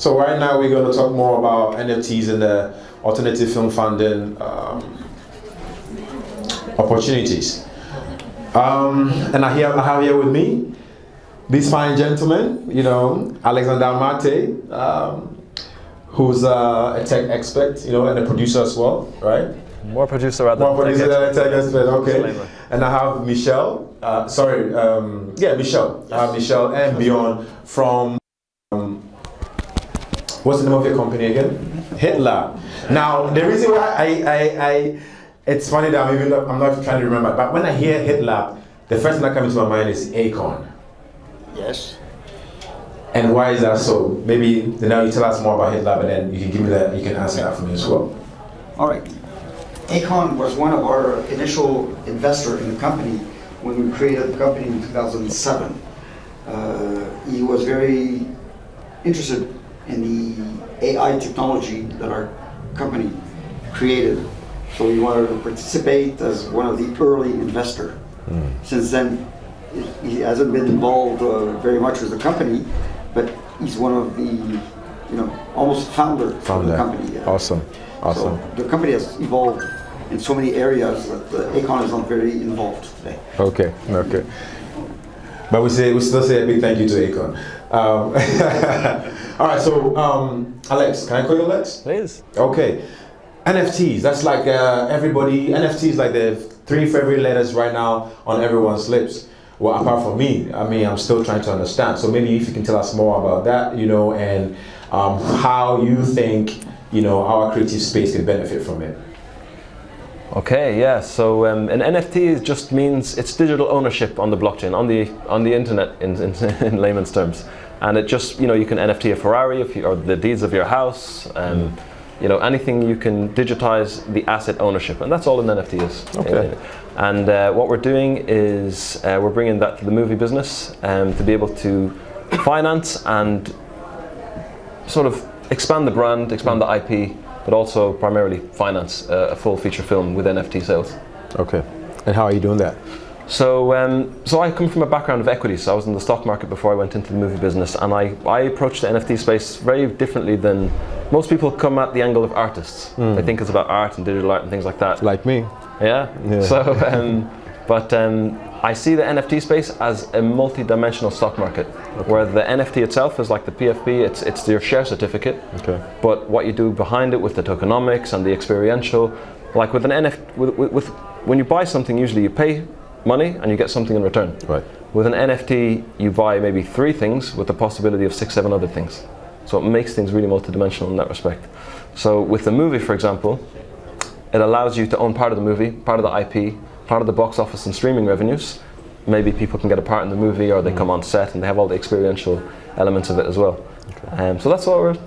So right now we're going to talk more about NFTs and the alternative film funding opportunities. And I have here with me these fine gentlemen, you know, Alexander Amartei, who's a tech expert, you know, and a producer as well, right? More producer rather than a tech expert, okay. And I have Michel, Michel. I have Michel and Bjorn from, what's the name of your company again? Hitlab. Now, the reason why it's funny that I'm not trying to remember, but when I hear Hitlab, the first thing that comes to my mind is AfroCannes. Yes. And why is that so? Maybe now you tell us more about Hitlab, and then you can give me that. You can answer that for me as well. All right. AfroCannes was one of our initial investor in the company when we created the company in 2007. He was very interested in the AI technology that our company created. So we wanted to participate as one of the early investors. Since then, he hasn't been involved very much with the company, but he's one of the, almost founder of the company. Awesome. So the company has evolved in so many areas that AfroCannes is not very involved today. Okay. But we still say a big thank you to AfroCannes. All right, so Alex, can I call you Alex? Please. Okay. NFTs, that's like NFTs like the 3 favorite letters right now on everyone's lips. Well, apart from me, I'm still trying to understand. So maybe if you can tell us more about that, and how you think, our creative space can benefit from it. Okay, yeah. So an NFT just means it's digital ownership on the blockchain, on the internet in layman's terms, and it just you can NFT a Ferrari or the deeds of your house. Anything you can digitize the asset ownership, and that's all an NFT is. Okay. And what we're doing is we're bringing that to the movie business to be able to finance and sort of expand the brand, expand the IP, but also primarily finance a full feature film with NFT sales. Okay. And how are you doing that? So I come from a background of equities. I was in the stock market before I went into the movie business, and I approached the NFT space very differently than most people come at the angle of artists. They think it's about art and digital art and things like that. Like me. Yeah. So, but I see the NFT space as a multi-dimensional stock market, where the NFT itself is like the PFP. It's your share certificate. Okay. But what you do behind it with the tokenomics and the experiential, like with an NFT, when you buy something, usually you pay money and you get something in return. Right. With an NFT, you buy maybe 3 things with the possibility of 6, 7 other things. So it makes things really multidimensional in that respect. So with the movie, for example, it allows you to own part of the movie, part of the IP, part of the box office and streaming revenues. Maybe people can get a part in the movie, or they come on set and they have all the experiential elements of it as well. Okay. So that's what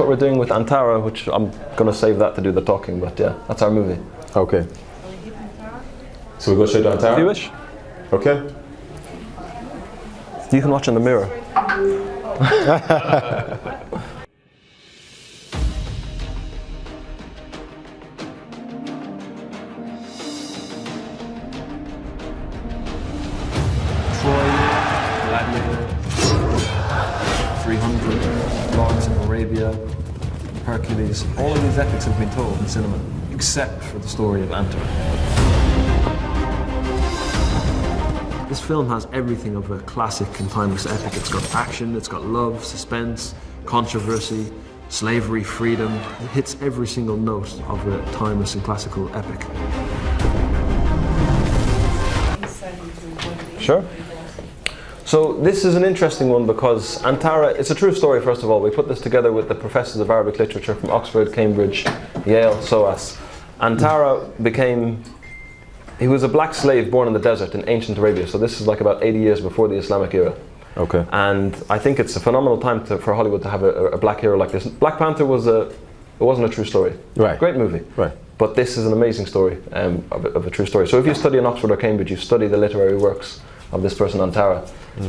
we're doing with Antara, which I'm going to save that to do the talking. But yeah, that's our movie. Okay. So we go straight to Antara? If you wish. Okay. You can watch in the mirror. Troy, Gladiator, 300, Lawrence of Arabia, Hercules. All of these epics have been told in cinema, except for the story of Antara. This film has everything of a classic and timeless epic. It's got action, it's got love, suspense, controversy, slavery, freedom. It hits every single note of a timeless and classical epic. Sure. So this is an interesting one because Antara, it's a true story first of all. We put this together with the professors of Arabic literature from Oxford, Cambridge, Yale, SOAS. Antara he was a black slave born in the desert in ancient Arabia, so this is like about 80 years before the Islamic era. Okay. And I think it's a phenomenal time for Hollywood to have a black hero like this. Black Panther it wasn't a true story. Right. Great movie. Right. But this is an amazing story of a true story. So if you study in Oxford or Cambridge, you study the literary works of this person, Antara.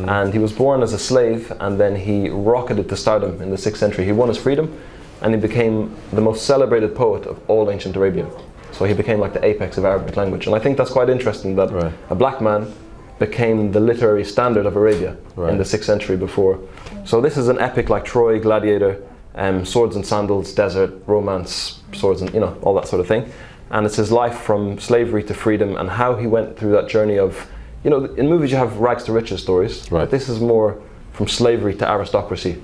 And he was born as a slave, and then he rocketed to stardom in the 6th century. He won his freedom, and he became the most celebrated poet of all ancient Arabia. So he became like the apex of Arabic language. And I think that's quite interesting that a black man became the literary standard of Arabia in the 6th century before. So this is an epic like Troy, Gladiator, Swords and Sandals, Desert, Romance, Swords and, you know, all that sort of thing. And it's his life from slavery to freedom and how he went through that journey of, you know, in movies you have rags to riches stories, right. But this is more from slavery to aristocracy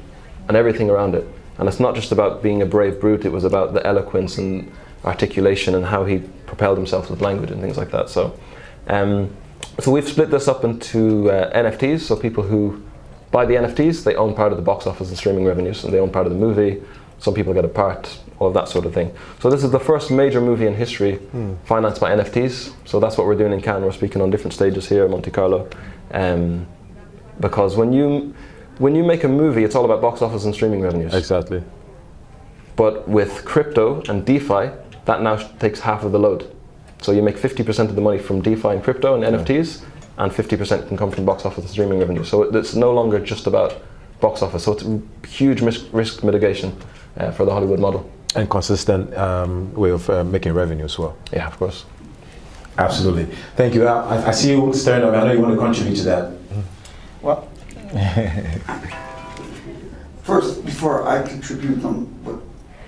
and everything around it. And it's not just about being a brave brute, it was about the eloquence and articulation and how he propelled himself with language and things like that. So we've split this up into NFTs, so people who buy the NFTs, they own part of the box office and streaming revenues, and they own part of the movie. Some people get a part, all of that sort of thing. So this is the first major movie in history financed by NFTs. So that's what we're doing in Cannes. We're speaking on different stages here, Monte Carlo. Because when you make a movie, it's all about box office and streaming revenues. Exactly. But with crypto and DeFi, that now takes half of the load. So you make 50% of the money from DeFi and crypto and NFTs, and 50% can come from box office and streaming revenue. So it's no longer just about box office. So it's a huge risk mitigation for the Hollywood model. And consistent way of making revenue as well. Yeah, of course. Absolutely. Thank you. I see you staring at me. I know you want to contribute to that. Well, first, before I contribute on what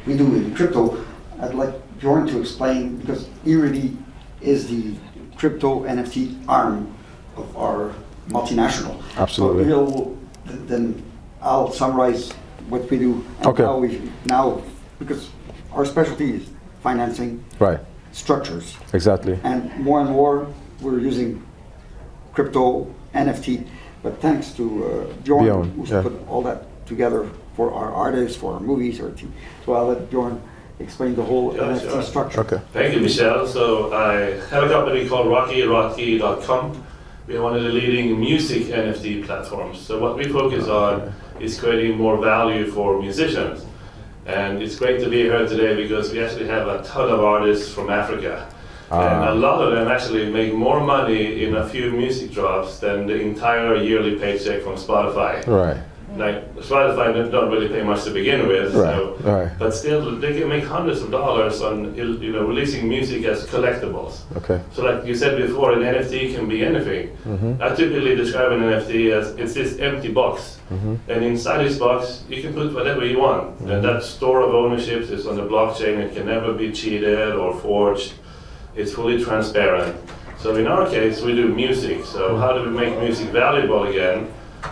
we do in crypto, I'd like Bjorn to explain, because he really is the crypto NFT arm of our multinational. Absolutely. So then I'll summarize what we do. And Okay. now, because our specialty is financing, Right. structures, Exactly. and more we're using crypto NFT. But thanks to Bjorn, who's put all that together for our artists, for our movies, our team. So I'll let Bjorn explain the whole NFT structure. Okay. Thank you, Michel. So I have a company called Rocki, Rocki.com. We're one of the leading music NFT platforms. So what we focus on is creating more value for musicians. And it's great to be here today because we actually have a ton of artists from Africa. And a lot of them actually make more money in a few music drops than the entire yearly paycheck from Spotify. Right. Like Spotify don't really pay much to begin with, Right. but still they can make hundreds of dollars on releasing music as collectibles. Okay. So like you said before, an NFT can be anything. I typically describe an NFT as it's this empty box, and inside this box you can put whatever you want. And that store of ownership is on the blockchain. It can never be cheated or forged. It's fully transparent. So in our case, we do music. So how do we make music valuable again?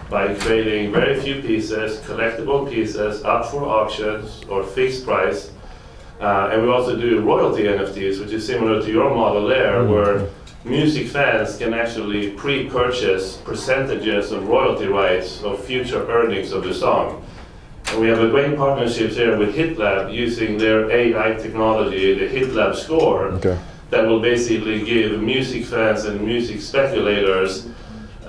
By creating very few pieces, collectible pieces, up for auctions or fixed price. And we also do royalty NFTs, which is similar to your model there, where music fans can actually pre-purchase percentages of royalty rights of future earnings of the song. And we have a great partnership here with Hitlab using their AI technology, the Hitlab score, that will basically give music fans and music speculators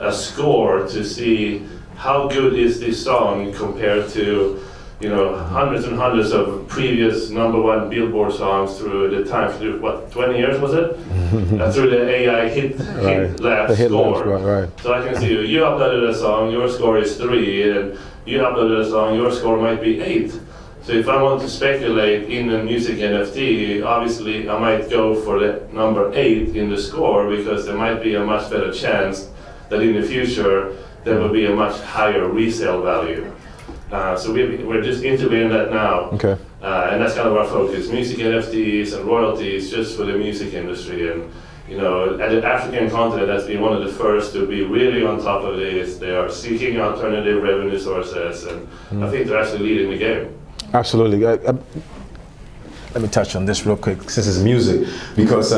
a score to see how good is this song compared to, hundreds and hundreds of previous #1 Billboard songs through the time, through what, 20 years was it? Through the AI Hitlab score. Right. So I can see you uploaded a song, your score is 3, and you uploaded a song, your score might be 8. So if I want to speculate in a music NFT, obviously I might go for the number 8 in the score because there might be a much better chance that in the future there will be a much higher resale value. So we're just integrating that now. Okay. And that's kind of our focus, music NFTs and royalties just for the music industry. And at the African continent, that's been one of the first to be really on top of this. They are seeking alternative revenue sources, and I think they're actually leading the game. Absolutely. Let me touch on this real quick, since it's music, because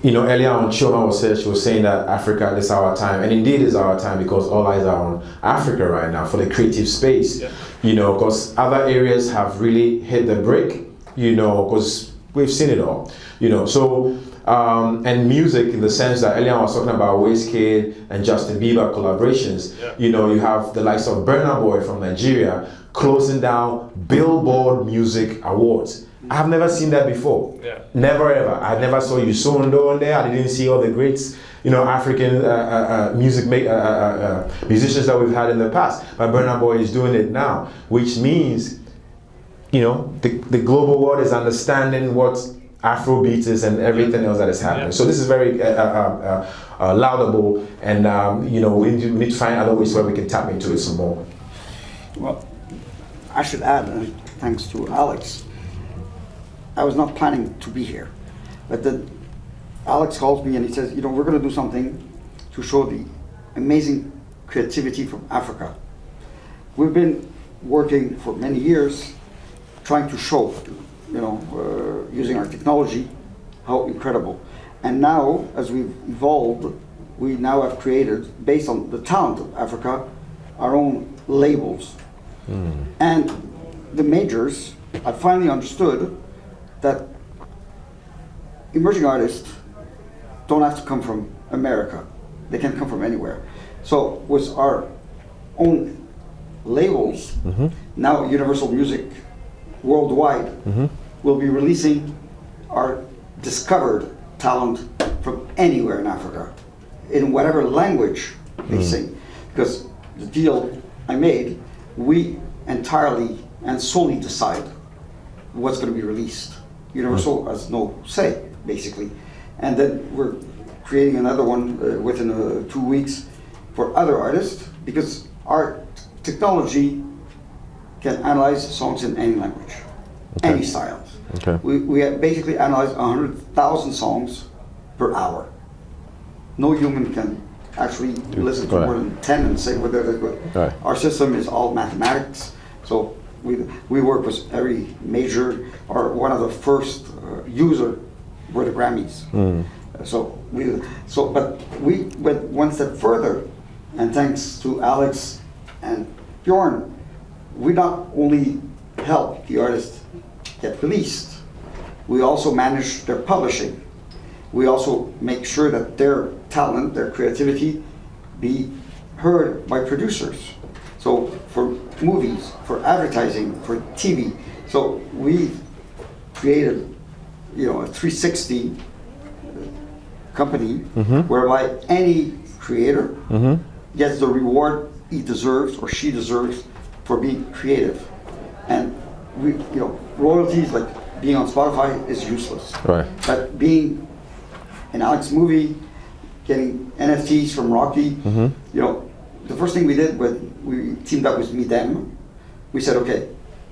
earlier on, she was saying that Africa, this is our time, and indeed is our time because all eyes are on Africa right now for the creative space. Because other areas have really hit the brake. Because we've seen it all. So. And music, in the sense that earlier I was talking about Wizkid and Justin Bieber collaborations. You have the likes of Burna Boy from Nigeria closing down Billboard Music Awards. I have never seen that before. Never ever. I never saw Yusondo on there. I didn't see all the greats, African musicians that we've had in the past. But Burna Boy is doing it now, which means, the global world is understanding what Afrobeat is and everything else that is happening. So this is very laudable, and we need to find other ways where we can tap into it some more. Well, I should add, thanks to Alex, I was not planning to be here, but then Alex calls me and he says, we're going to do something to show the amazing creativity from Africa. We've been working for many years trying to show, using our technology, how incredible. And now, as we've evolved, we now have created, based on the talent of Africa, our own labels. And the majors have finally understood that emerging artists don't have to come from America. They can come from anywhere. So with our own labels, now Universal Music worldwide will be releasing our discovered talent from anywhere in Africa, in whatever language they sing. Because the deal I made, we entirely and solely decide what's going to be released. Universal has no say, basically. And then we're creating another one within 2 weeks for other artists, because our technology can analyze songs in any language, any styles. We have basically analyzed 100,000 songs per hour. No human can actually listen to more than 10 and say whether they're good. Our system is all mathematics, so we work with every major, or one of the first user were the Grammys. But we went one step further, and thanks to Alex and Bjorn, we not only help the artists get released, we also manage their publishing. We also make sure that their talent, their creativity, be heard by producers. So for movies, for advertising, for TV. So we created, a 360 company whereby any creator gets the reward he deserves or she deserves for being creative. And we, royalties, like being on Spotify, is useless. But being in Alex's movie, getting NFTs from Rocki, the first thing we did when we teamed up with Them, we said, okay,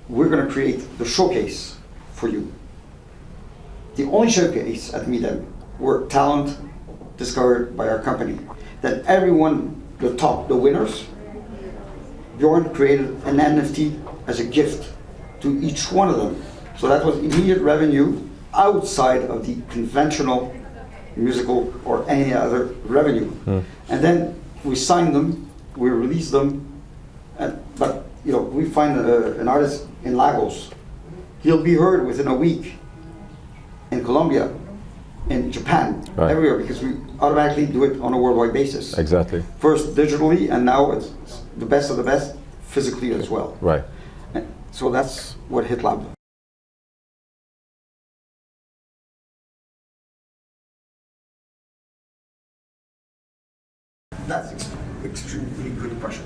we're going to create the showcase for you. The only showcase at Them were talent discovered by our company. Then everyone, the winners, Bjorn created an NFT as a gift to each one of them. So that was immediate revenue outside of the conventional musical or any other revenue. And then we signed them, we released them, but we find an artist in Lagos, he'll be heard within a week in Colombia, in Japan, everywhere, because we automatically do it on a worldwide basis. Exactly. First digitally, and now it's the best of the best physically as well. And so that's what Hitlab. That's extremely good question.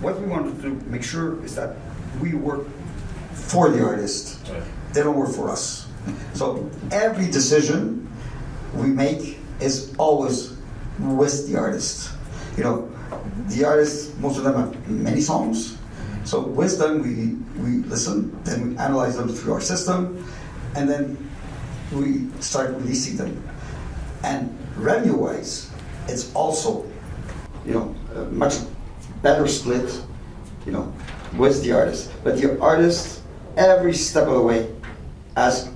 What we want to make sure is that we work for the artist. They don't work for us. So every decision we make is always with the artist. The artists, most of them have many songs. So with them, we listen, then we analyze them through our system, and then we start releasing them. And revenue-wise, it's also, a much better split, with the artist. But the artist, every step of the way, has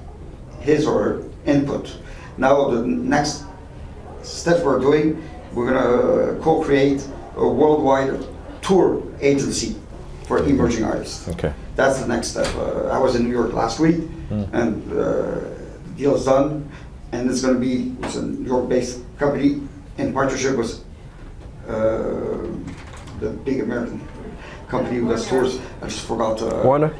his or her input. Now the next step we're doing, we're going to co-create a worldwide tour agency for emerging artists. That's the next step. I was in New York last week, and the deal is done, and it's going to be a New York-based company in partnership with the big American company who does tours. I just forgot. Warner?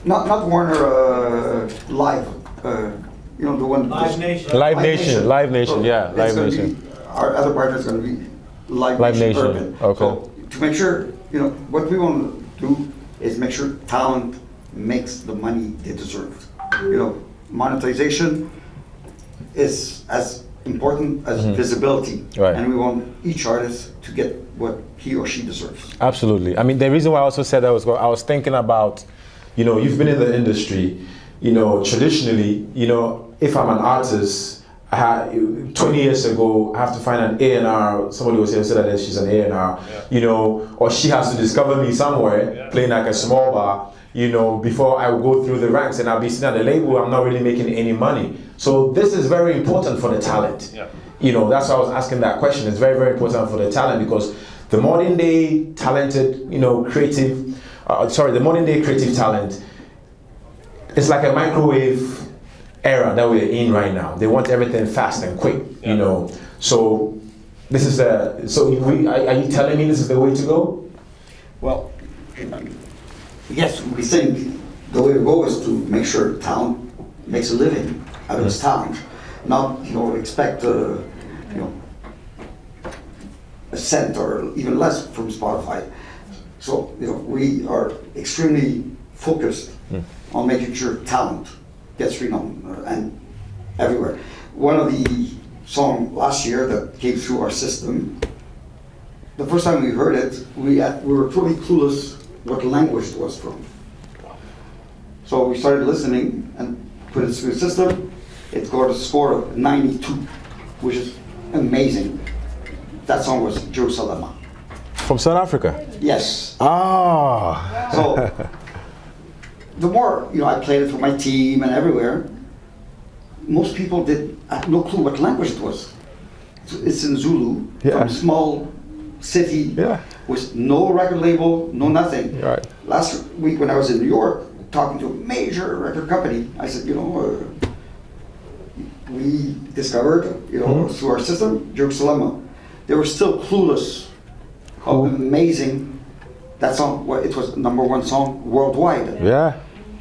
Not Warner. Live. The one. Live Nation. Live Nation, Live Nation, So yeah, Live it's gonna Nation. be- Our other partner is going to be Live Nation, Urban. okay. So to make sure, what we want to do is make sure talent makes the money they deserve. Monetization is as important as visibility. Right. And we want each artist to get what he or she deserves. Absolutely. I mean, the reason why I also said that was I was thinking about, you know, you've been in the industry, you know, traditionally, you know, if I'm an artist, 20 years ago, I have to find an A&R, somebody will say that she's an A&R, you know, or she has to discover me somewhere, playing like a small bar, you know, before I will go through the ranks and I'll be sitting at the label, I'm not really making any money. So this is very important for the talent. Yeah. You know, that's why I was asking that question. It's very, very important for the talent because the modern day talented, you know, the modern day creative talent, it's like a microwave era that we're in right now. They want everything fast and quick, you know. So this is are you telling me this is the way to go? Well, yes, we think the way to go is to make sure talent makes a living out of his talent, not, you know, expect you know, a cent or even less from Spotify. So, you know, we are extremely focused on making sure talent gets renowned and everywhere. One of the songs last year that came through our system, the first time we heard it, we were totally clueless what language it was from. So we started listening and put it through the system. It got a score of 92, which is amazing. That song was Jerusalem. From South Africa? Yes. Ah. So the more, you know, I played it for my team and everywhere, most people had no clue what language it was. It's in Zulu, from a small city with no record label, no nothing. Right. Last week when I was in New York, talking to a major record company, I said, you know, we discovered, you know, through our system, Jerusalem. They were still clueless how amazing that song, it was #1 song worldwide. Yeah.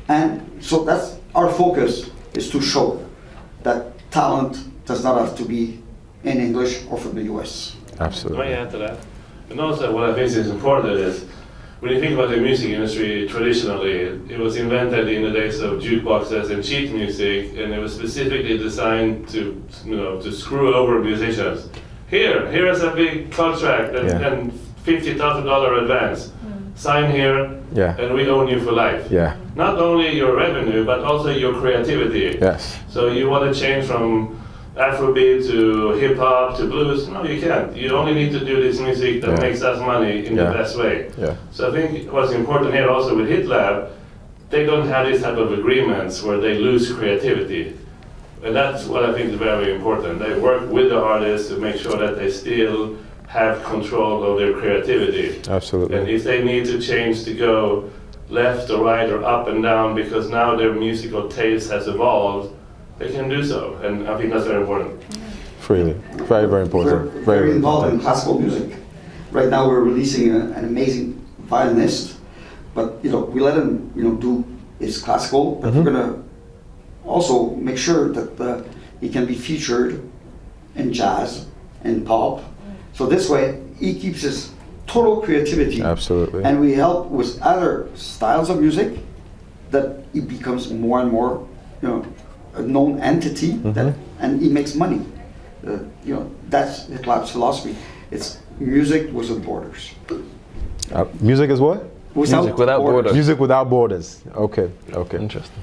And so that's our focus, is to show that talent does not have to be in English or from the US. Absolutely. May I add to that? And also what I think is important is, when you think about the music industry, traditionally, it was invented in the days of jukeboxes and sheet music, and it was specifically designed to, you know, to screw over musicians. Here is a big contract and $50,000 advance. Sign here, and we own you for life. Yeah. Not only your revenue, but also your creativity. Yes. So you want to change from Afrobeat to hip hop to blues? No, you can't. You only need to do this music that makes us money in the best way. Yeah. So I think what's important here also with Hitlab, they don't have these type of agreements where they lose creativity. And that's what I think is very important. They work with the artists to make sure that they still have control of their creativity. Absolutely. And if they need to change to go left or right or up and down because now their musical taste has evolved, they can do so. And I think that's very important. Freely. Very, very important. We're very involved in classical music. Right now we're releasing an amazing violinist, but, you know, we let him, you know, do his classical, but we're gonna also make sure that he can be featured in jazz and pop. So this way, he keeps his total creativity. Absolutely. And we help with other styles of music that it becomes more and more, you know, a known entity, and he makes money. You know, that's Hitlab's philosophy. It's music without borders. Music is what? Music without borders. Music without borders. Okay. Okay. Interesting.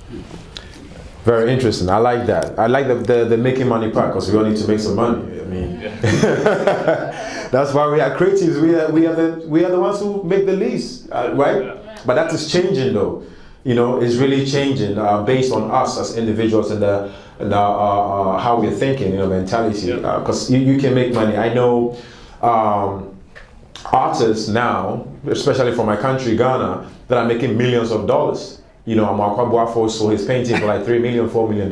Very interesting. I like that. I like the making money part because we all need to make some money. I mean, that's why we are creatives. We are the ones who make the least, right? Yeah. But that is changing, though. You know, it's really changing based on us as individuals and how we're thinking. You know, mentality. Because you can make money. I know artists now, especially from my country, Ghana, that are making millions of dollars. You know, Amartei sold his painting for like $3 million, $4 million.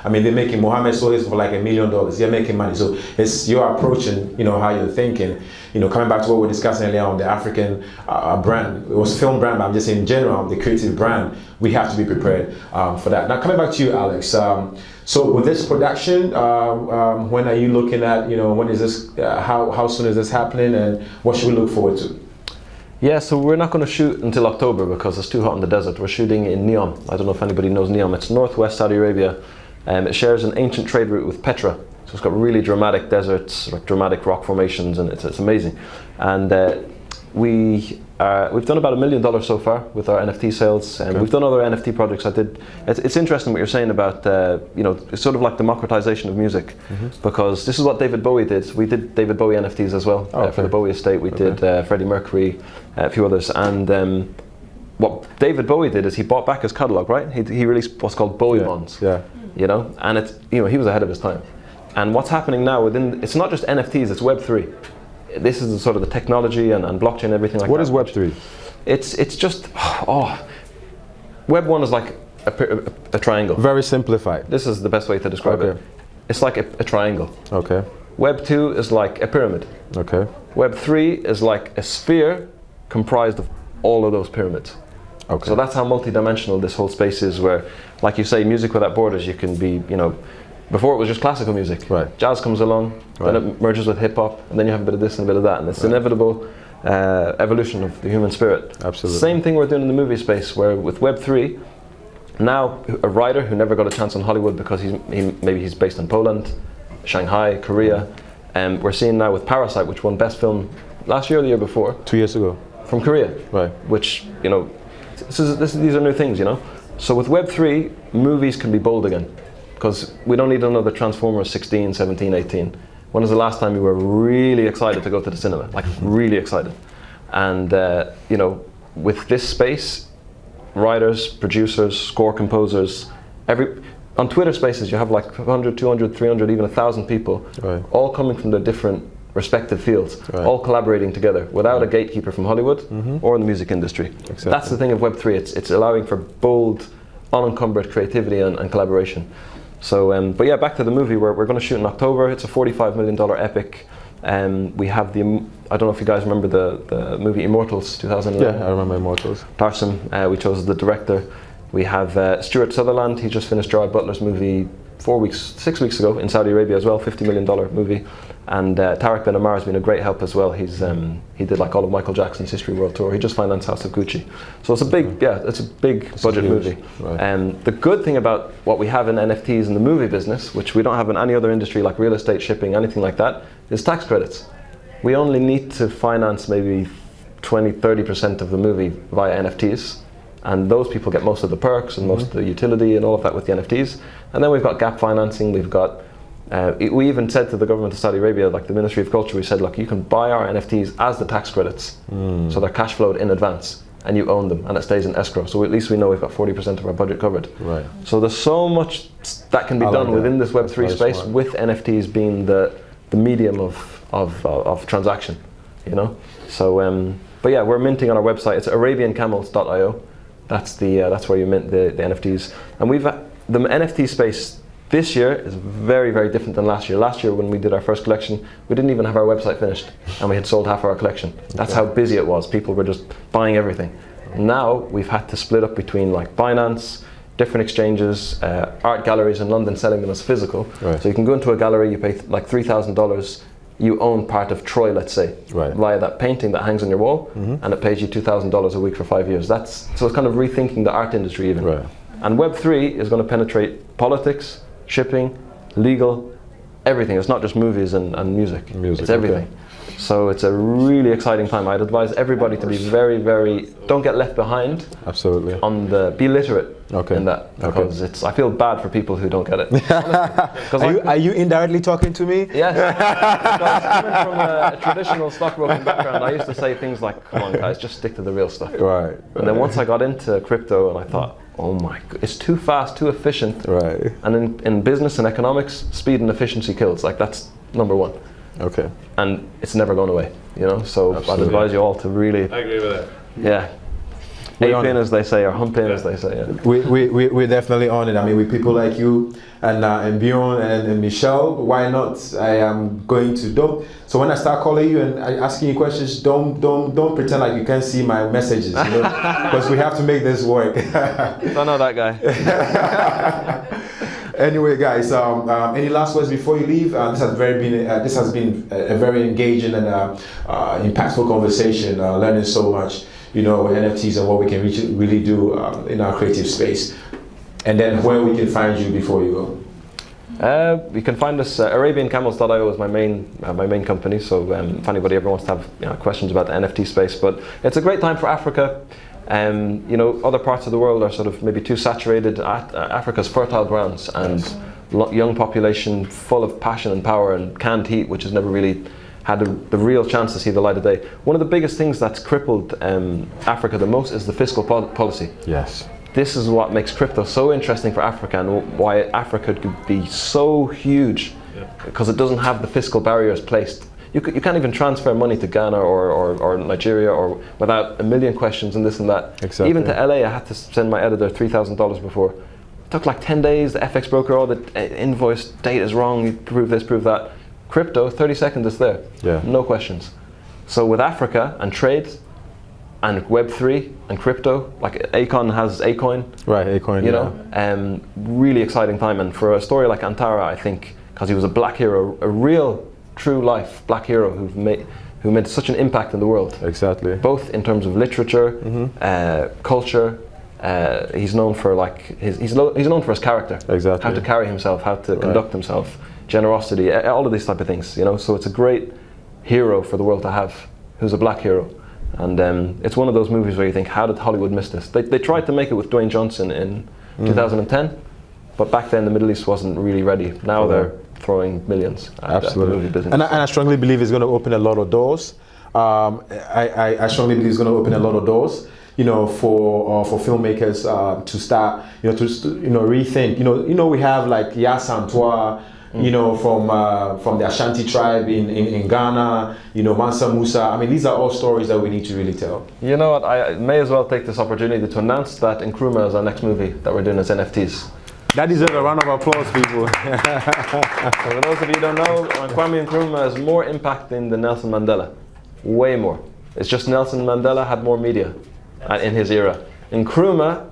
I mean, they're making, Mohammed sold his for like $1 million. They're making money. So it's you're approaching, you know, how you're thinking. You know, coming back to what we were discussing earlier on the African brand. It was film brand, but I'm just saying in general, the creative brand, we have to be prepared for that. Now, coming back to you, Alex. So with this production, when are you looking at, you know, when is this, how soon is this happening, and what should we look forward to? Yeah, so we're not going to shoot until October because it's too hot in the desert. We're shooting in Neom. I don't know if anybody knows Neom. It's northwest Saudi Arabia. It shares an ancient trade route with Petra. So it's got really dramatic deserts, like dramatic rock formations, and it's amazing. And we've done about $1 million so far with our NFT sales, and we've done other NFT projects. It's interesting what you're saying about it's sort of like democratization of music, because this is what David Bowie did. We did David Bowie NFTs as well for the Bowie estate. We did Freddie Mercury, a few others, and what David Bowie did is he bought back his catalog, right? He released what's called Bowie bonds, and it's he was ahead of his time. And what's happening now it's not just NFTs, it's Web3. This is sort of the technology and blockchain and everything like that. What is Web3? It's just, Web 1 is like a triangle. Very simplified. This is the best way to describe it. It's like a triangle. Okay. Web 2 is like a pyramid. Okay. Web 3 is like a sphere comprised of all of those pyramids. Okay. So that's how multidimensional this whole space is, where, like you say, music without borders, you can be, before it was just classical music. Right. Jazz comes along, then it merges with hip hop, and then you have a bit of this and a bit of that, and it's inevitable evolution of the human spirit. Absolutely. Same thing we're doing in the movie space, where with Web3, now a writer who never got a chance on Hollywood because maybe he's based in Poland, Shanghai, Korea, and we're seeing now with Parasite, which won Best Film last year or the year before. 2 years ago. From Korea. Right. Which, these are new things, So with Web3, movies can be bold again, because we don't need another Transformers 16, 17, 18. When was the last time you were really excited to go to the cinema? Like really excited. And with this space, writers, producers, score composers, on Twitter Spaces you have like 100, 200, 300, even 1,000 people, all coming from their different respective fields, all collaborating together without a gatekeeper from Hollywood or in the music industry. Exactly. That's the thing of Web3. It's allowing for bold, unencumbered creativity and collaboration. So, but yeah, back to the movie. We're going to shoot in October. It's a $45 million epic. We have I don't know if you guys remember the movie Immortals, 2011. Yeah, I remember Immortals. Tarsem, we chose the director. We have Stuart Sutherland. He just finished Gerard Butler's movie 6 weeks ago in Saudi Arabia as well, $50 million movie. And Tarek Ben Ammar has been a great help as well. He did like all of Michael Jackson's History World Tour. He just financed House of Gucci. So it's a big, budget movie. Right. And the good thing about what we have in NFTs in the movie business, which we don't have in any other industry like real estate, shipping, anything like that, is tax credits. We only need to finance maybe 20-30% of the movie via NFTs. And those people get most of the perks and most of the utility and all of that with the NFTs. And then we've got gap financing, we've got we even said to the government of Saudi Arabia, like the Ministry of Culture, we said, look, you can buy our NFTs as the tax credits. So they're cash flowed in advance and you own them and it stays in escrow. So at least we know we've got 40% of our budget covered. Right. So there's so much that can be done within this Web3 space, smart, with NFTs being the medium of transaction, So, but yeah, we're minting on our website. It's arabiancamels.io. That's where you mint the NFTs. And the NFT space this year is very, very different than last year. Last year when we did our first collection, we didn't even have our website finished and we had sold half our collection. That's how busy it was. People were just buying everything. Now we've had to split up between like Binance, different exchanges, art galleries in London selling them as physical. Right. So you can go into a gallery, you pay like $3,000, you own part of Troy, let's say, via that painting that hangs on your wall, and it pays you $2,000 a week for 5 years. So it's kind of rethinking the art industry even. Right. And Web3 is going to penetrate politics, shipping, legal, everything. It's not just movies and music. It's everything. Okay. So it's a really exciting time. I'd advise everybody to be very, very, don't get left behind. Absolutely. Be literate in that, because I feel bad for people who don't get it. Are you indirectly talking to me? Yes. Because coming from a traditional stockbroking background, I used to say things like, come on guys, just stick to the real stuff. Right. And then once I got into crypto and I thought, oh my god, it's too fast, too efficient. Right. And in business and economics, speed and efficiency kills. Like that's number one. Okay. And it's never going away, So absolutely. I'd advise you all to really. I agree with that. Yeah. Ape in, as they say, or hump in, as they say. Yeah. We're definitely on it. I mean, with people like you and Bjorn and Michel, why not? I am going to So when I start calling you and asking you questions, don't pretend like you can't see my messages, because we have to make this work. Don't know that guy. Anyway, guys, any last words before you leave? This has been a very engaging and impactful conversation. Learning so much, NFTs and what we can really do in our creative space. And then where we can find you before you go. You can find us. ArabianCamels.io is my main company. So if anybody ever wants to have questions about the NFT space, but it's a great time for Africa. Other parts of the world are sort of maybe too saturated. Africa's fertile grounds and young population full of passion and power and canned heat, which has never really had the real chance to see the light of day. One of the biggest things that's crippled Africa the most is the fiscal policy. Yes. This is what makes crypto so interesting for Africa and why Africa could be so huge, because it doesn't have the fiscal barriers placed. You can't even transfer money to Ghana or Nigeria or without a million questions and this and that. Exactly. Even to LA, I had to send my editor $3,000 before. It took like 10 days, the FX broker, the invoice date is wrong, you prove this, prove that. Crypto, 30 seconds it's there. Yeah. No questions. So with Africa and trade and Web3 and crypto, like Akon has Acoin. Right, Acoin, really exciting time. And for a story like Antara, I think, because he was a black hero, a real true life black hero who made such an impact in the world. Exactly. Both in terms of literature, culture. He's known for he's known for his character. Exactly. How to carry himself, how to conduct himself, generosity, all of these type of things. So it's a great hero for the world to have, who's a black hero. And it's one of those movies where you think, how did Hollywood miss this? They tried to make it with Dwayne Johnson in 2010, but back then the Middle East wasn't really ready. Now they're throwing millions at the movie business. And I strongly believe it's going to open a lot of doors. I strongly believe it's going to open a lot of doors, for filmmakers to start, to rethink. We have like Santua, from the Ashanti tribe in Ghana, Mansa Musa. I mean, these are all stories that we need to really tell. You know what? I may as well take this opportunity to announce that Nkrumah is our next movie that we're doing as NFTs. That deserves a round of applause, people. So for those of you who don't know, Kwame Nkrumah has more impact than Nelson Mandela. Way more. It's just Nelson Mandela had more media in his era. Nkrumah,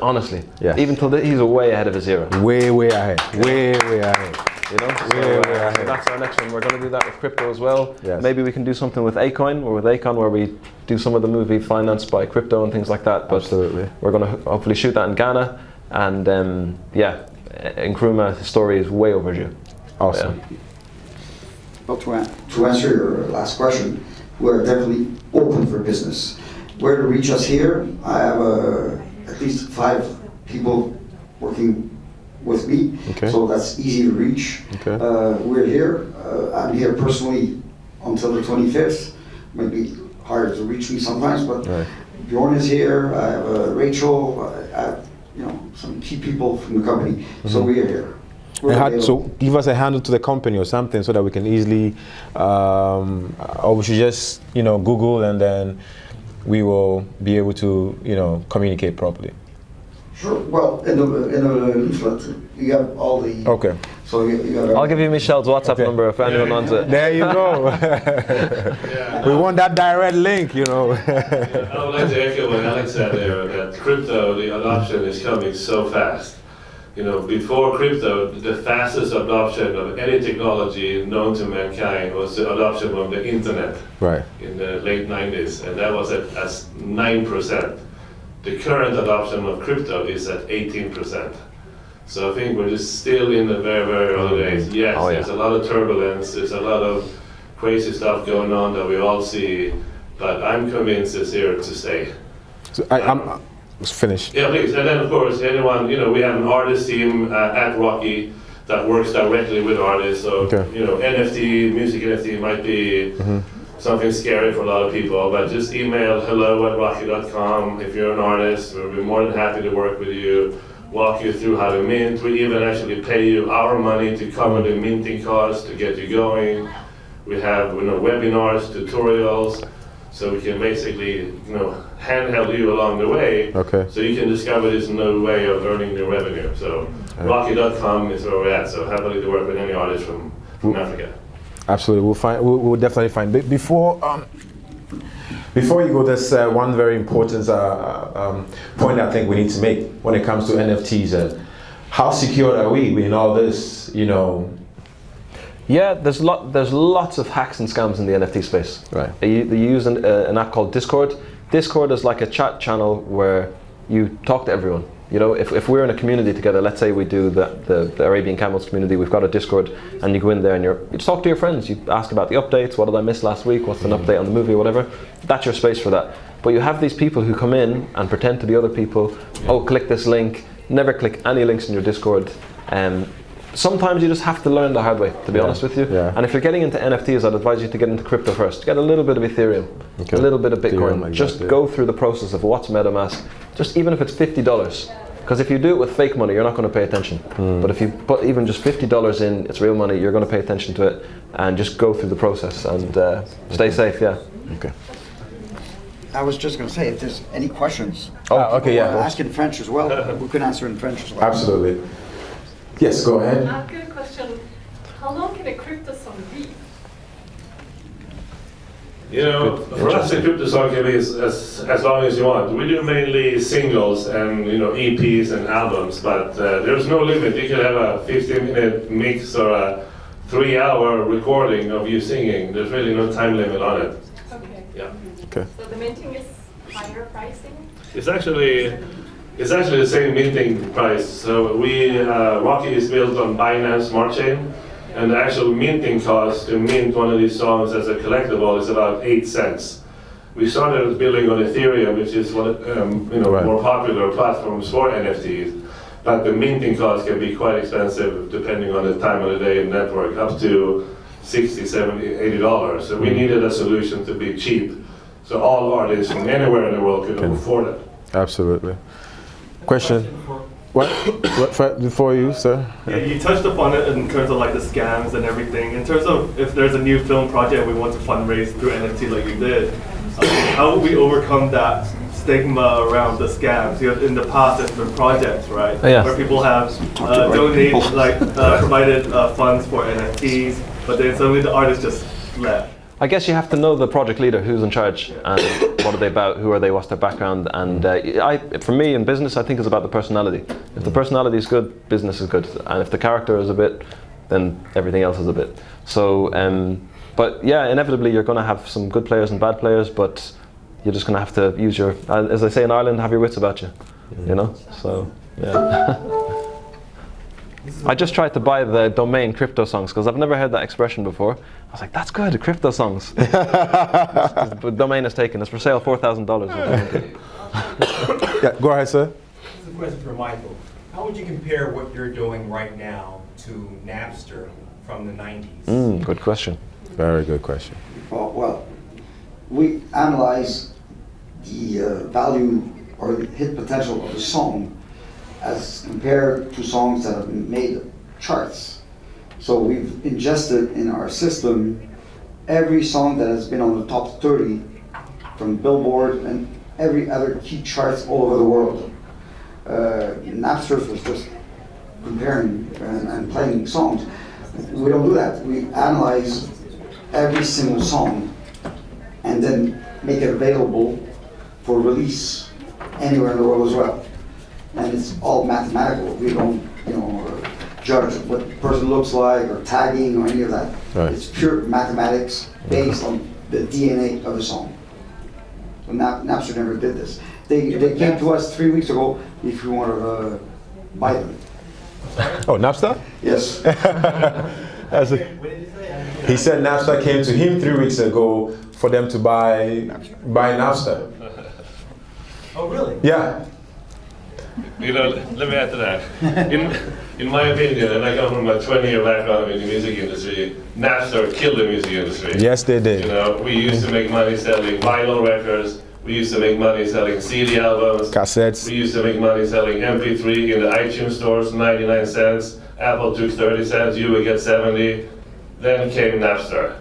honestly, even till he's way ahead of his era. Way ahead. Way ahead. Way ahead. So that's our next one. We're going to do that with crypto as well. Yes. Maybe we can do something with Acoin or with Akon where we do some of the movie financed by crypto and things like that. But absolutely. We're going to hopefully shoot that in Ghana. And Nkrumah's story is way overdue. Awesome. Well, to answer your last question, we're definitely open for business. Where to reach us here? I have at least 5 people working with me, so that's easy to reach. Okay. We're here. I'm here personally until the 25th. Might be harder to reach me sometimes, but Bjorn is here. I have Rachel. I have, some key people from the company. So we are here. So give us a handle to the company or something so that we can easily, or we should just Google and then we will be able to communicate properly. Sure. Well, in the leaflet you have all the. Okay. So you have. I'll give you Michel's WhatsApp number if anyone wants it. There you go. We want that direct link, I would like to echo what Alex said there, that crypto, the adoption is coming so fast. Before crypto, the fastest adoption of any technology known to mankind was the adoption of the internet. Right. In the late 90s, and that was at 9%. The current adoption of crypto is at 18%. So I think we're just still in the very, very early days. Yes, there's a lot of turbulence, there's a lot of crazy stuff going on that we all see, but I'm convinced it's here to stay. So I'm finished. Yeah, please. And then of course, anyone, we have an artist team at Rocki that works directly with artists. So, NFT, music NFT might be something scary for a lot of people, but just email hello@rocki.com if you're an artist. We'll be more than happy to work with you, walk you through how to mint. We even actually pay you our money to cover the minting costs to get you going. We have webinars, tutorials, so we can basically handheld you along the way, so you can discover this new way of earning new revenue. So Rocki.com is where we're at. So happily to work with any artist from Africa. Absolutely, we'll definitely find. But before you go, there's one very important point I think we need to make when it comes to NFTs. How secure are we in all this? Yeah, there's lots of hacks and scams in the NFT space. Right. They use an app called Discord. Discord is like a chat channel where you talk to everyone. You know, if we're in a community together, let's say we do the Arabian Camels community, we've got a Discord, and you go in there and you just talk to your friends, you ask about the updates, what did I miss last week, what's an update on the movie or whatever. That's your space for that. But you have these people who come in and pretend to be other people. Oh, click this link. Never click any links in your Discord. Sometimes you just have to learn the hard way, to be honest with you. Yeah. And if you're getting into NFTs, I'd advise you to get into crypto first. Get a little bit of Ethereum, a little bit of Bitcoin. Just go through the process of what's MetaMask. Just even if it's $50. Because if you do it with fake money, you're not going to pay attention. But if you put even just $50 in, it's real money, you're going to pay attention to it. And just go through the process and stay safe, yeah. Okay. I was just going to say, if there's any questions, Okay, yeah. ask in French as well. We can answer in French as well. Absolutely. Yes, go ahead. I've got a question. How long can a crypto song be? You know, for us, a crypto song can be as long as you want. We do mainly singles and EPs and albums, but there's no limit. You could have a 15-minute mix or a 3-hour recording of you singing. There's really no time limit on it. Okay. Yeah. Okay. So the minting is higher pricing? It's actually the same minting price. So Rocki is built on Binance Smart Chain, and the actual minting cost to mint one of these songs as a collectible is about 8 cents. We started building on Ethereum, which is one of more popular platforms for NFTs. But the minting cost can be quite expensive depending on the time of the day and network, up to $60, $70, $80. So we needed a solution to be cheap, so all artists from anywhere in the world could afford it. Absolutely. Question? What before you, sir? Yeah, you touched upon it in terms of like the scams and everything. In terms of if there's a new film project we want to fundraise through NFT like you did, how would we overcome that stigma around the scams? You know, in the past, there's been projects, right, where people have donated, provided funds for NFTs, but then suddenly the artist just left. I guess you have to know the project leader, who's in charge, and what are they about, who are they, what's their background, and for me in business, I think it's about the personality. If the personality is good, business is good, and if the character is a bit, then everything else is a bit. So, but yeah, inevitably you're going to have some good players and bad players, but you're just going to have to use your, as I say in Ireland, have your wits about you, you know, so, yeah. I just tried to buy the domain crypto songs because I've never heard that expression before. I was like, that's good, crypto songs. The domain is taken. It's for sale, $4,000. Yeah, go ahead, sir. This is a question for Michael. How would you compare what you're doing right now to Napster from the 90s? Good question. Very good question. Well, we analyze the value or the hit potential of a song as compared to songs that have made charts. So we've ingested in our system every song that has been on the top 30 from Billboard and every other key charts all over the world. Napster was just comparing and playing songs. We don't do that. We analyze every single song and then make it available for release anywhere in the world as well. And it's all mathematical. We don't, judge what the person looks like or tagging or any of that. Right. It's pure mathematics based on the DNA of the song. So Napster never did this. They came to us 3 weeks ago if we wanted to buy them. Oh, Napster? Yes. He said Napster came to him 3 weeks ago for them to buy Napster. Oh, really? Yeah. Let me add to that. In my opinion, and I come from a 20-year background in the music industry, Napster killed the music industry. Yes, they did. We used to make money selling vinyl records. We used to make money selling CD albums. Cassettes. We used to make money selling MP3 in the iTunes stores, 99 cents. Apple took 30 cents, you would get 70. Then came Napster,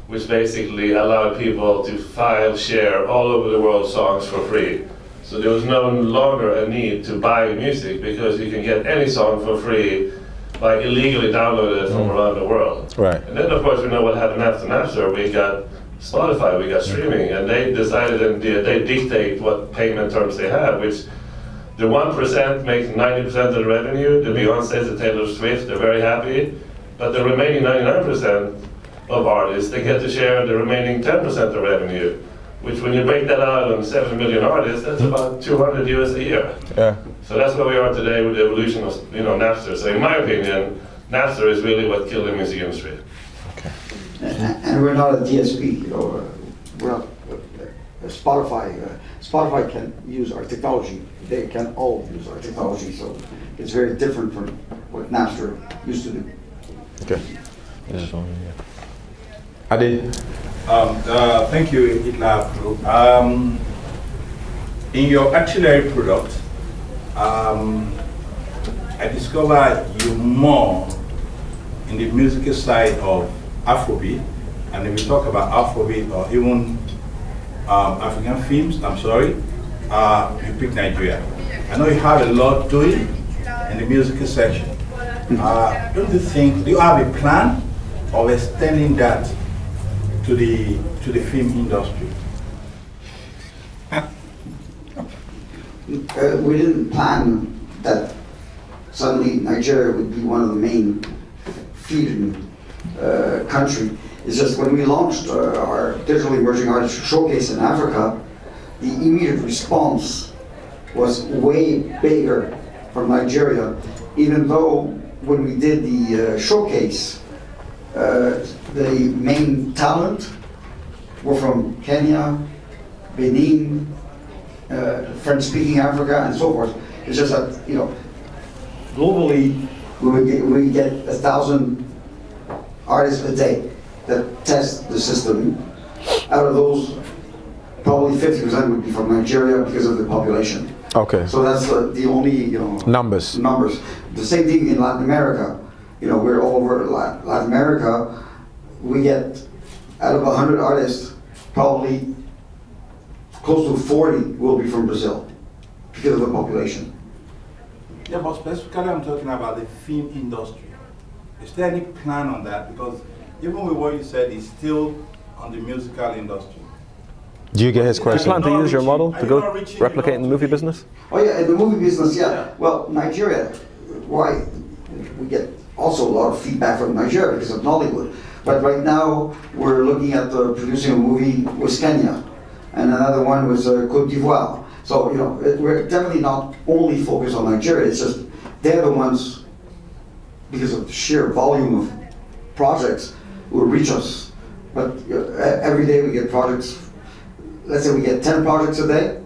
which basically allowed people to share all over the world songs for free. So there was no longer a need to buy music because you can get any song for free by illegally downloading it from around the world. Right. And then of course we know what happened after Napster. We got Spotify, we got streaming, and they decided and they dictate what payment terms they have, which the 1% makes 90% of the revenue. The Beyonce, the Taylor Swift, they're very happy. But the remaining 99% of artists, they get to share the remaining 10% of revenue. which when you break that out on 7 million artists, that's about 200 US a year. Yeah. So that's where we are today with the evolution of Napster. So in my opinion, Napster is really what killed the music industry. And we're not a DSP, we're not, Spotify can use our technology. They can all use our technology, so it's very different from what Napster used to do. Okay. I did. Thank you, Hitlab Group. In your auxiliary product, I discovered you more in the musical side of Afrobeat, and if you talk about Afrobeat or even African films, I'm sorry, you pick Nigeria. I know you have a lot doing in the musical section. Don't you think, do you have a plan of extending that to the film industry? We didn't plan that suddenly Nigeria would be one of the main feeding country. It's just when we launched our digital emerging artist showcase in Africa, the immediate response was way bigger from Nigeria, even though when we did the showcase, the main talent were from Kenya, Benin, French-speaking Africa, and so forth. It's just that, globally, we get 1,000 artists a day that test the system. Out of those, probably 50% would be from Nigeria because of the population. Okay. So that's the only, Numbers. The same thing in Latin America. We're all over Latin America. We get, out of 100 artists, probably close to 40 will be from Brazil because of the population. Yeah, but specifically I'm talking about the film industry. Is there any plan on that? Because even with what you said, it's still on the musical industry. Do you get his Do you question? plan to use your model to go reaching replicate in the movie to business? Oh yeah, in the movie business, yeah. Well, Nigeria, why? We get also a lot of feedback from Nigeria because of Nollywood. But right now, we're looking at producing a movie with Kenya, and another one with Côte d'Ivoire. So, we're definitely not only focused on Nigeria, it's just they're the ones, because of the sheer volume of projects, will reach us. But every day we get projects. Let's say we get 10 projects a day,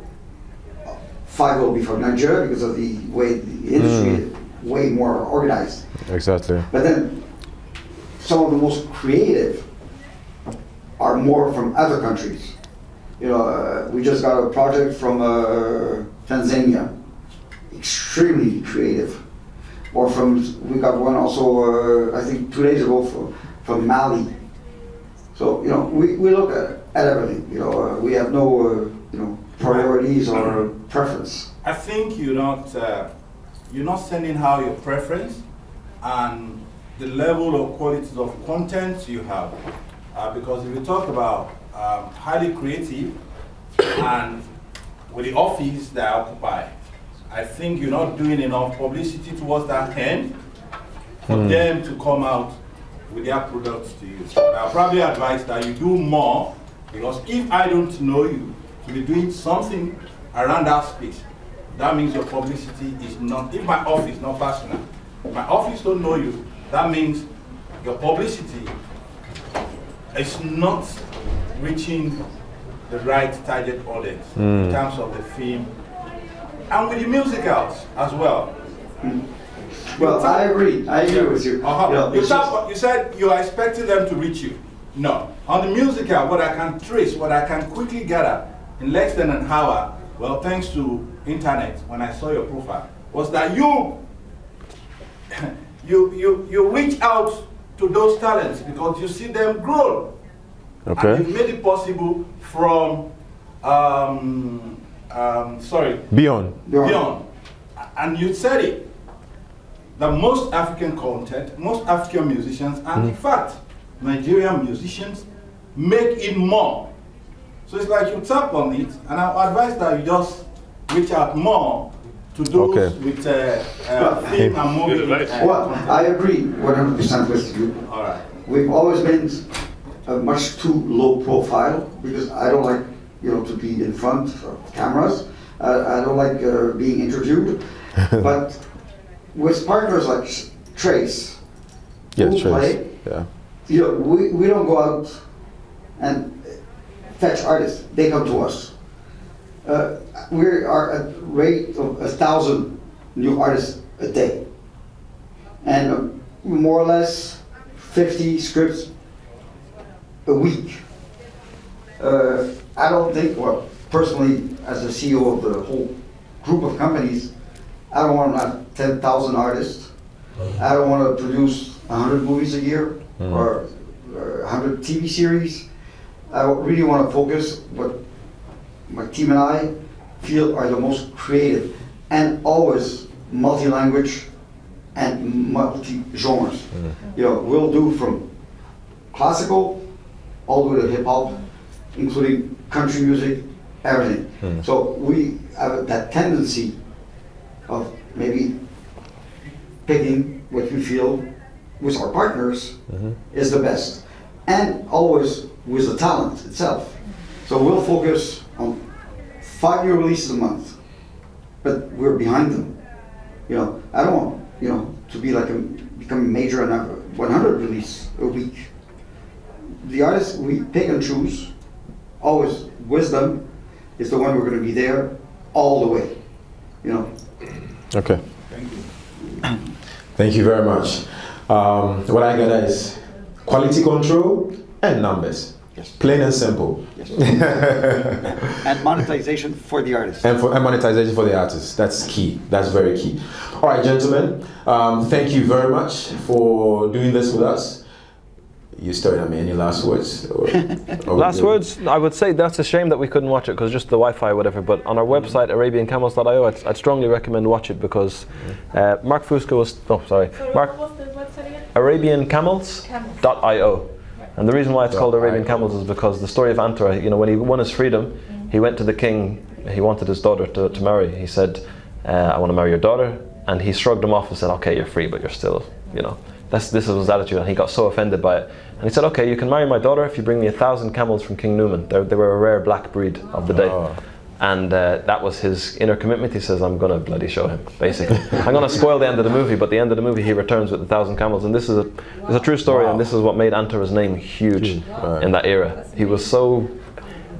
5 will be from Nigeria because of the way the industry is way more organized. Exactly. But then some of the most creative are more from other countries. We just got a project from Tanzania, extremely creative. Or we got one also, I think 2 days ago from Mali. So, we look at everything. We have no, priorities or preference. I think you're not sending out your preference and the level of qualities of content you have. Because if you talk about highly creative and with the office that I occupy, I think you're not doing enough publicity towards that end for them to come out with their products to you. So I'll probably advise that you do more, because if I don't know you to be doing something around that space, that means your publicity is not, if my office, not personal, if my office don't know you, that means your publicity is not reaching the right target audience in terms of the film and with the musicals as well. Well, I agree with you. You said you are expecting them to reach you. No. On the musical, what I can trace, what I can quickly gather in less than an hour, well, thanks to internet, when I saw your profile, was that you reach out to those talents because you see them grow. Okay. And you made it possible from, Bjorn. And you said it. That most African content, most African musicians, and in fact, Nigerian musicians make it more. So it's like you tap on it, and I advise that you just reach out more to those with film and movie. Well, I agree 100% with you. All right. We've always been much too low profile because I don't like to be in front of cameras. I don't like being interviewed, but with partners like Trace, who play, we don't go out and fetch artists. They come to us. We are at a rate of 1,000 new artists a day, and more or less 50 scripts a week. I don't think, well, personally, as the CEO of the whole group of companies, I don't want to have 10,000 artists. I don't want to produce 100 movies a year or 100 TV series. I really want to focus what my team and I feel are the most creative and always multi-language and multi-genres. We'll do from classical all the way to hip-hop, including country music, everything. So we have that tendency of maybe picking what we feel with our partners is the best, and always with the talent itself. So we'll focus on 5 new releases a month, but we're behind them. I don't want to be like become major and have 100 release a week. The artists we pick and choose, always wisdom is the one we're going to be there all the way. Okay. Thank you. Thank you very much. What I got is quality control and numbers. Yes. Plain and simple. Yes. And monetization for the artists. And monetization for the artists. That's key. That's very key. All right, gentlemen. Thank you very much for doing this with us. You staring at me. Any last words? Last words? I would say that's a shame that we couldn't watch it because just the Wi-Fi or whatever. But on our website, ArabianCamels.io, I'd strongly recommend watch it because Mark Fusco was. Oh, sorry. What was the website again? ArabianCamels.io. And the reason why it's called Arabian Camels is because the story of Antar, when he won his freedom, he went to the king, he wanted his daughter to marry. He said, I want to marry your daughter. And he shrugged him off and said, okay, you're free, but you're still, this was his attitude. And he got so offended by it. And he said, okay, you can marry my daughter if you bring me 1,000 camels from King Numan. They were a rare black breed of the day. Oh. And that was his inner commitment. He says, I'm going to bloody show him, basically. I'm going to spoil the end of the movie, but the end of the movie he returns with 1,000 camels. And this is a true story, and this is what made Antar's name huge in that era.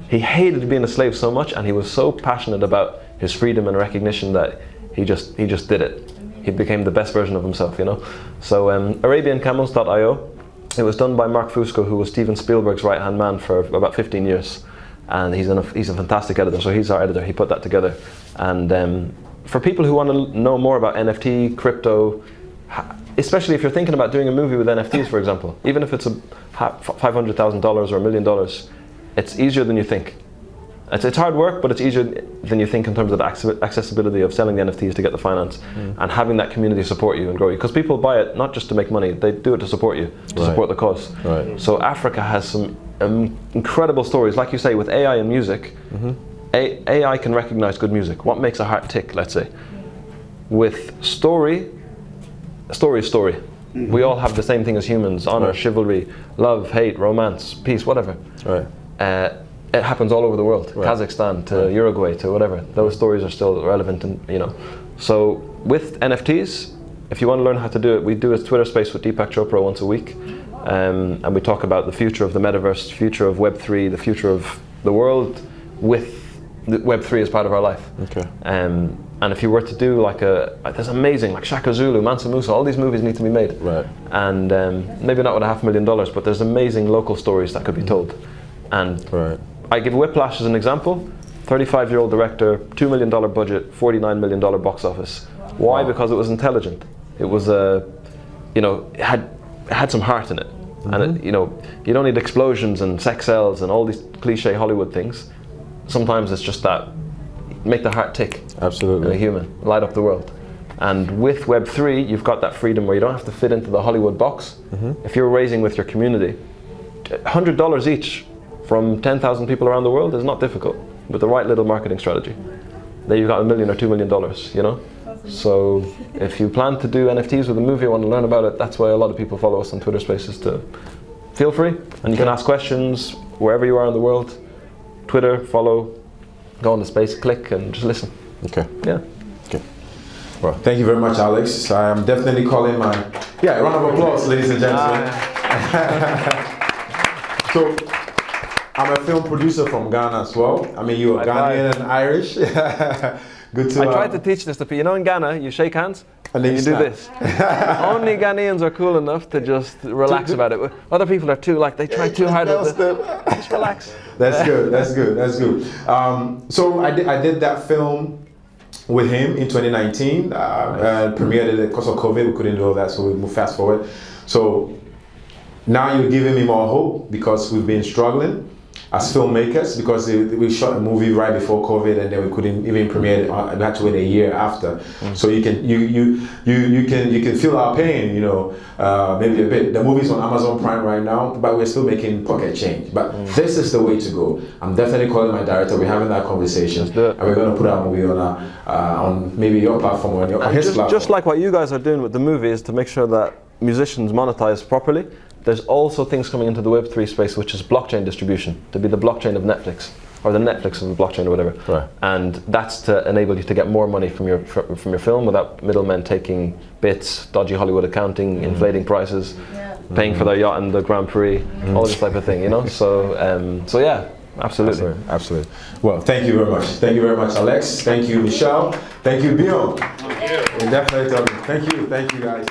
He hated being a slave so much, and he was so passionate about his freedom and recognition that he just did it. He became the best version of himself, So ArabianCamels.io, it was done by Mark Fusco, who was Steven Spielberg's right-hand man for about 15 years. And he's a fantastic editor, so he's our editor. He put that together. And for people who want to know more about NFT, crypto, especially if you're thinking about doing a movie with NFTs, for example, even if it's $500,000 or $1 million, it's easier than you think. It's hard work, but it's easier than you think in terms of the accessibility of selling the NFTs to get the finance and having that community support you and grow you. Because people buy it not just to make money, they do it to support you, to support the cause. Right. So Africa has some incredible stories. Like you say, with AI and music, AI can recognize good music. What makes a heart tick, let's say. With story is story. We all have the same thing as humans: honor, chivalry, love, hate, romance, peace, whatever. Right. It happens all over the world, Kazakhstan to Uruguay to whatever. Those stories are still relevant, and So with NFTs, if you want to learn how to do it, we do a Twitter space with Deepak Chopra once a week, and we talk about the future of the metaverse, the future of Web3, the future of the world with the Web3 as part of our life. Okay. And if you were to do there's amazing, like Shaka Zulu, Mansa Musa, all these movies need to be made. Right. And maybe not with $500,000, but there's amazing local stories that could be told. And I give Whiplash as an example. 35-year-old director, $2 million budget, $49 million box office. Why? Because it was intelligent. It was it had some heart in it. And you don't need explosions and sex sells and all these cliche Hollywood things. Sometimes it's just that make the heart tick. Absolutely. A human, light up the world. And with Web3, you've got that freedom where you don't have to fit into the Hollywood box. If you're raising with your community, $100 each from 10,000 people around the world is not difficult with the right little marketing strategy. There you've got $1 million or $2 million, So if you plan to do NFTs with a movie, want to learn about it, that's why a lot of people follow us on Twitter Spaces. To feel free, and you can ask questions wherever you are in the world. Twitter, follow, go on the space, click, and just listen. Okay. Yeah. Okay. Well, thank you very much, Alex. I'm definitely calling my round of applause, ladies and gentlemen. So, I'm a film producer from Ghana as well. I mean, you're Ghanaian and Irish. Good to. I tried to teach this to people. You know, in Ghana, you shake hands and you do snap. this. Only Ghanaians are cool enough to just relax about it. Other people are too they try too hard. Just relax. That's good. That's good. That's good. So I did that film with him in 2019. Premiered it because of COVID. We couldn't do all that, so we moved fast forward. So now you're giving me more hope because we've been struggling as filmmakers because we shot a movie right before COVID and then we couldn't even premiere it. We had to wait a year after. So you can feel our pain, you know, maybe a bit. The movie's on Amazon Prime right now, but we're still making pocket change. But this is the way to go. I'm definitely calling my director. We're having that conversation, and we're going to put our movie on maybe your platform or on his platform. Just like what you guys are doing with the movie is to make sure that musicians monetize properly. There's also things coming into the Web3 space, which is blockchain distribution, to be the blockchain of Netflix, or the Netflix of the blockchain or whatever. Right. And that's to enable you to get more money from your film without middlemen taking bits, dodgy Hollywood accounting, inflating prices, paying for their yacht and the Grand Prix, all this type of thing, you know? So yeah, absolutely. Absolutely. Well, thank you very much. Thank you very much, Alex. Thank you, Michel. Thank you, Bjorn. Thank you. Definitely. Thank you guys.